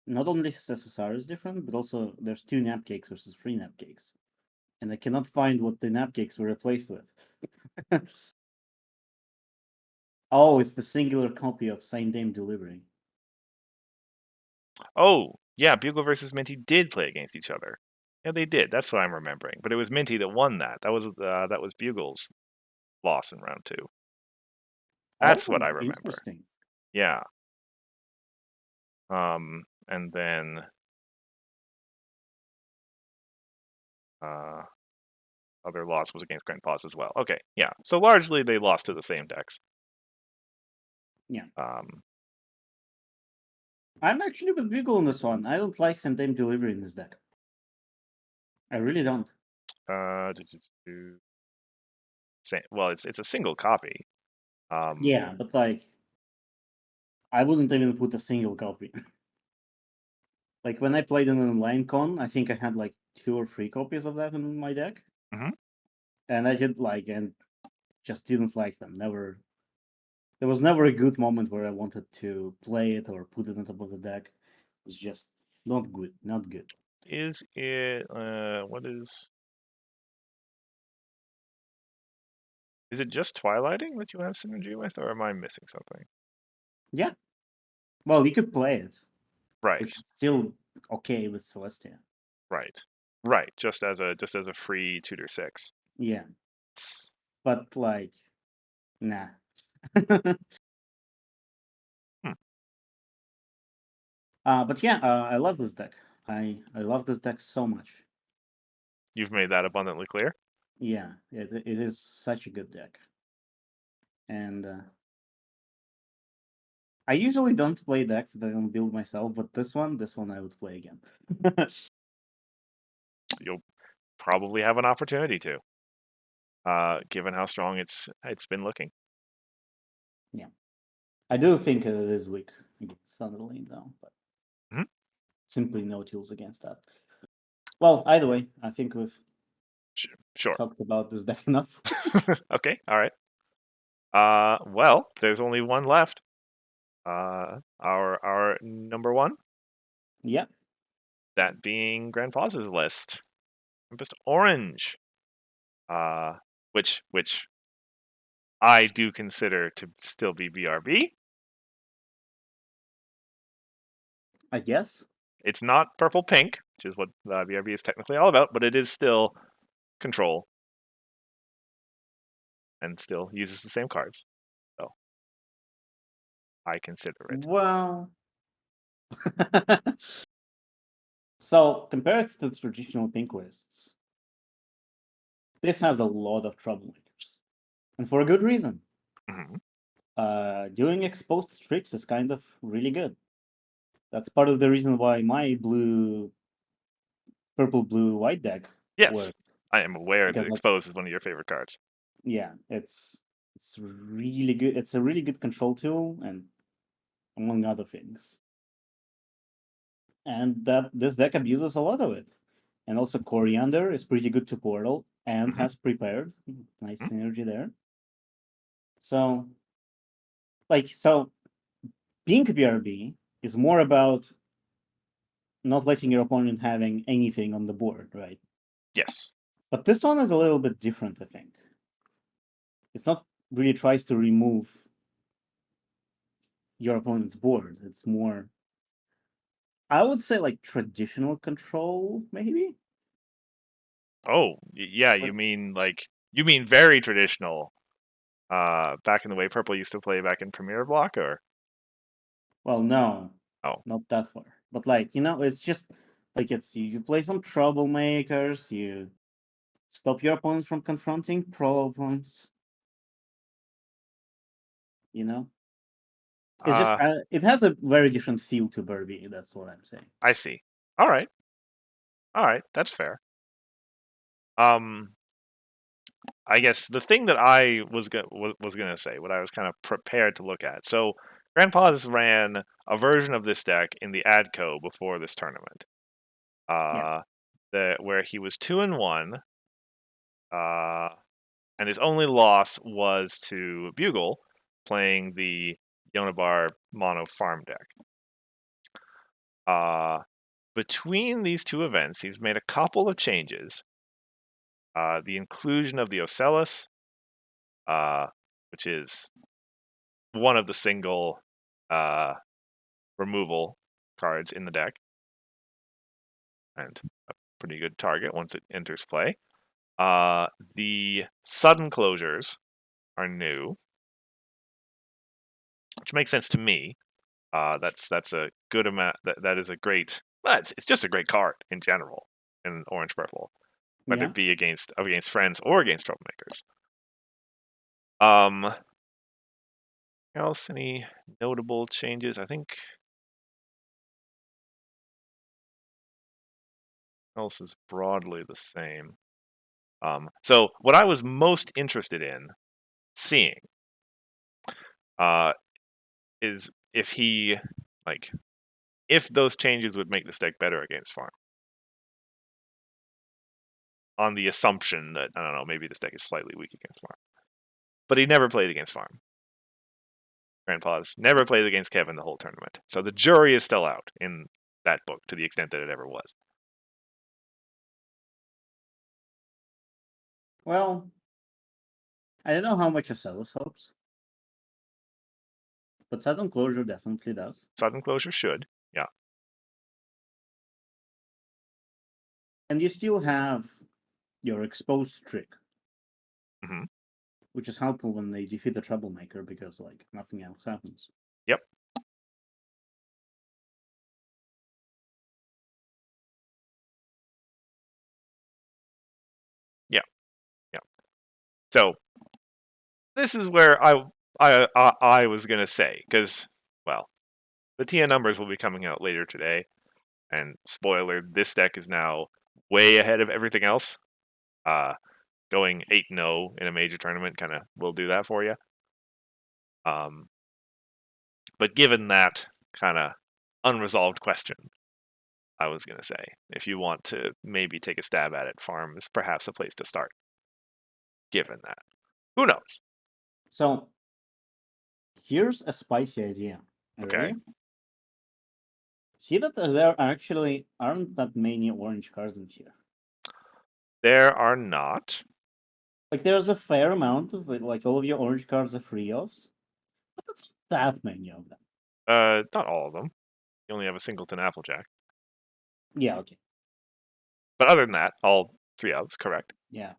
Not only SSR is different, but also there's 2 nap cakes versus 3 nap cakes. And I cannot find what the nap cakes were replaced with. Oh, it's the singular copy of Same Day Delivery. Oh, yeah, Bugle versus Minty did play against each other. Yeah, they did. That's what I'm remembering. But it was Minty that won that. That was Bugle's loss in round 2. That's what I remember. Interesting. Yeah. And then other loss was against Grandpa's as well. Okay, yeah. So largely they lost to the same decks. Yeah. I'm actually with Bugle on this one. I don't like Same Day Delivery in this deck. I really don't. Well, it's a single copy. Yeah, but like, I wouldn't even put a single copy. Like when I played in an online con, I think I had like 2 or 3 copies of that in my deck, Mhm. and I did like and just didn't like them. Never, there was never a good moment where I wanted to play it or put it on top of the deck. It's just not good, not good. Is it what is it just Twilighting that you have synergy with, or am I missing something? Yeah, well, you could play it, Right, which is still okay with Celestia. right, right. Just as a free tutor 6. Yeah, It's- but like, nah. hmm, But yeah, I love this deck. I love this deck so much. you've made that abundantly clear. Yeah, it is such a good deck, and I usually don't play decks that I don't build myself, but this one I would play again. You'll probably have an opportunity to, given how strong it's been looking. Yeah, I do think it is weak against Thunderlane though, but Mhm. simply no tools against that. Well, either way, I think we've Sure. talked about this deck enough. Okay. All right. Well, there's only one left. Our number one, Yeah, that being Grandpa's list, Tempest Orange, uh, which I do consider to still be BRB. I guess. It's not purple pink, which is what BRB is technically all about, but it is still control and still uses the same cards. So I consider it. Well, so compared to the traditional pink lists, this has a lot of troublemakers, and for a good reason. Hmm. Doing exposed tricks is kind of really good. That's part of the reason why my purple, blue, white deck Yes, worked. I am aware that Because like, Expose is one of your favorite cards. yeah, it's really good. It's a really good control tool, and among other things. And that this deck abuses a lot of it. And also Coriander is pretty good to Portal and Hmm. has prepared. Nice synergy there. So so pink BRB is more about not letting your opponent having anything on the board, right? Yes. But this one is a little bit different, I think. It's not really tries to remove your opponent's board. It's more, I would say, like traditional control, maybe. Oh, yeah. But You mean very traditional. Back in the way Purple used to play back in Premier Block, or well, no, oh, not that far. But like it's just like it's you play some troublemakers. You stop your opponents from confronting problems. You know, it's just uh, it has a very different feel to Burby. That's what I'm saying. I see. All right, that's fair. Um, I guess the thing that I was gonna say, what I was kind of prepared to look at. So, Grandpa's ran a version of this deck in the Adco before this tournament. Yeah, Uh, where he was 2-1. And his only loss was to Bugle, playing the Yonabar mono farm deck. Uh, Between these two events, he's made a couple of changes. The inclusion of the Ocellus, uh, which is one of the single uh, removal cards in the deck, and a pretty good target once it enters play. The sudden closures are new, which makes sense to me. That's a good amount. That is a great. Well, it's just a great card in general in orange purple, whether yeah. it be against friends or against troublemakers. Um, else any notable changes? I think else is broadly the same. So what I was most interested in seeing is if he if those changes would make this deck better against farm. On the assumption that, I don't know, maybe this deck is slightly weak against farm. But he never played against farm. Grandpa's never played against Kevin the whole tournament. So the jury is still out in that book to the extent that it ever was. Well, I don't know how much Ocellus helps, but sudden closure definitely does. Sudden closure should, yeah. And you still have your exposed trick, Mm-hmm. which is helpful when they defeat the troublemaker because like nothing else happens. Yep. Yeah. Yeah. So this is where I was gonna say, because, well, the TN numbers will be coming out later today, and spoiler, this deck is now way ahead of everything else. Going 8-0 in a major tournament kind of will do that for you. But given that kind of unresolved question, I was going to say, if you want to maybe take a stab at it, farm is perhaps a place to start. Given that. Who knows? So here's a spicy idea. Okay. Ready? See that there actually aren't that many orange cards in here. There are not. Like there's a fair amount of like all of your orange cards are free offs, but that's that many of them. Not all of them. You only have a singleton Applejack. Yeah, okay. But other than that, all 3 outs, correct. Yeah.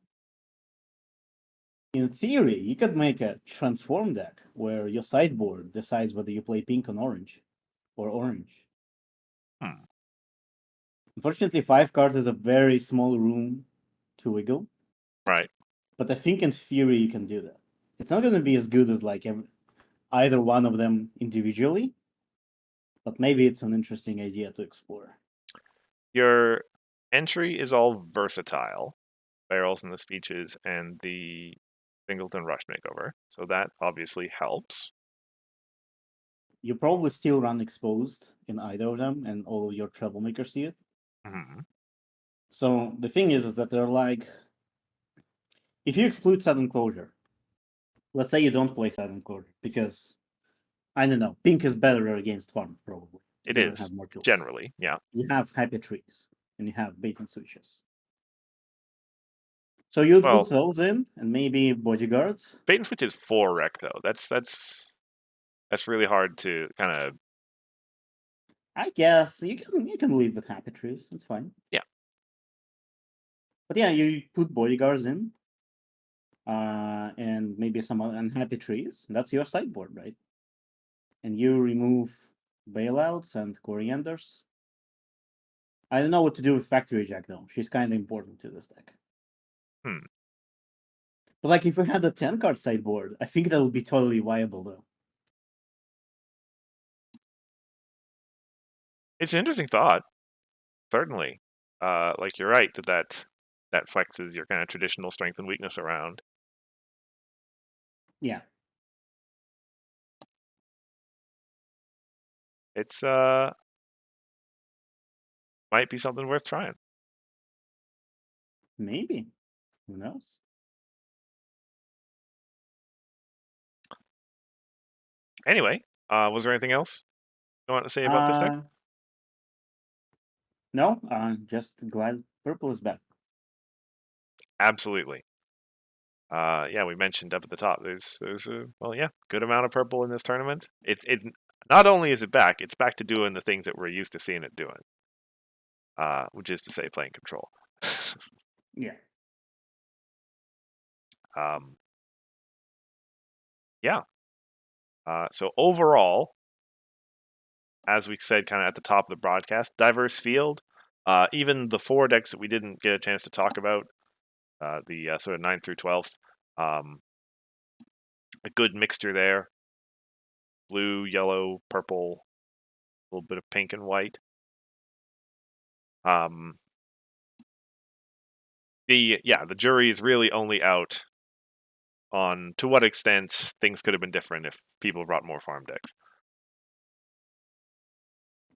In theory, you could make a transform deck where your sideboard decides whether you play pink on orange or orange. Hmm. Unfortunately, 5 cards is a very small room to wiggle. Right. But I think in theory you can do that. It's not going to be as good as like either one of them individually, but maybe it's an interesting idea to explore. Your entry is all versatile. Barrels and the speeches and the singleton rush makeover. So that obviously helps. You probably still run exposed in either of them, and all of your troublemakers see it. Mm-hmm. So the thing is that they're like, if you exclude sudden closure, let's say you don't play sudden closure because I don't know, pink is better against farm probably. It You is have more tools. generally, yeah. You have happy trees and you have bait and switches. So you'd Well, put those in and maybe bodyguards. bait and switch is 4 rec though. That's really hard to kind of. I guess you can live with happy trees. It's fine. Yeah. But yeah, you put bodyguards in, and maybe some unhappy trees. That's your sideboard, right? And you remove bailouts and corianders. I don't know what to do with Factory Jack though. She's kind of important to this deck. Hmm. But like, if we had a 10-card sideboard, I think that would be totally viable though. It's an interesting thought. Certainly. Like you're right that flexes your kind of traditional strength and weakness around. Yeah. It's might be something worth trying. Maybe. Who knows? Anyway, was there anything else you want to say about this deck? No, just glad purple is back. Absolutely. Yeah, we mentioned up at the top. There's a good amount of purple in this tournament. It's not only is it back, it's back to doing the things that we're used to seeing it doing. Which is to say, playing control. Yeah. Yeah. So overall, as we said, kind of at the top of the broadcast, diverse field. Even the 4 decks that we didn't get a chance to talk about, the sort of 9th through 12th, a good mixture there. Blue, yellow, purple, a little bit of pink and white. The the jury is really only out on to what extent things could have been different if people brought more farm decks.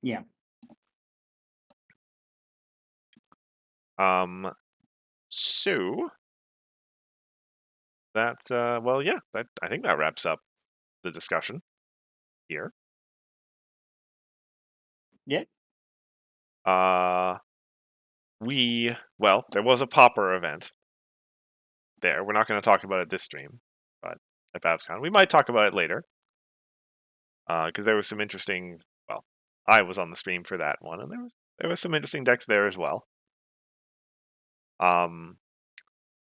Yeah. So that I think that wraps up the discussion here. Yeah. There was a Pauper event there. We're not going to talk about it this stream, but at BABSCon. We might talk about it later. Because there was some interesting, I was on the stream for that one, and there was some interesting decks there as well.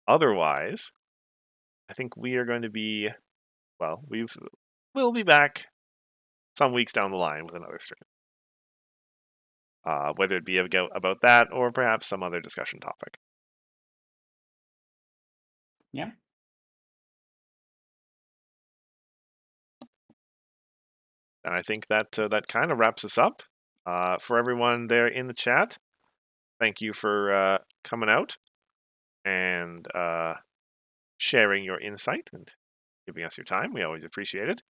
Otherwise, I think we are going to be, we'll be back some weeks down the line with another stream. Whether it be about that or perhaps some other discussion topic. Yeah. And I think that that kind of wraps us up. For everyone there in the chat, thank you for coming out and sharing your insight and giving us your time. We always appreciate it.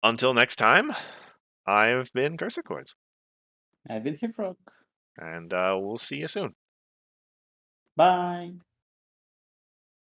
Until next time, I've been Cursor Chords. I've been Hifrock. And we'll see you soon. Bye.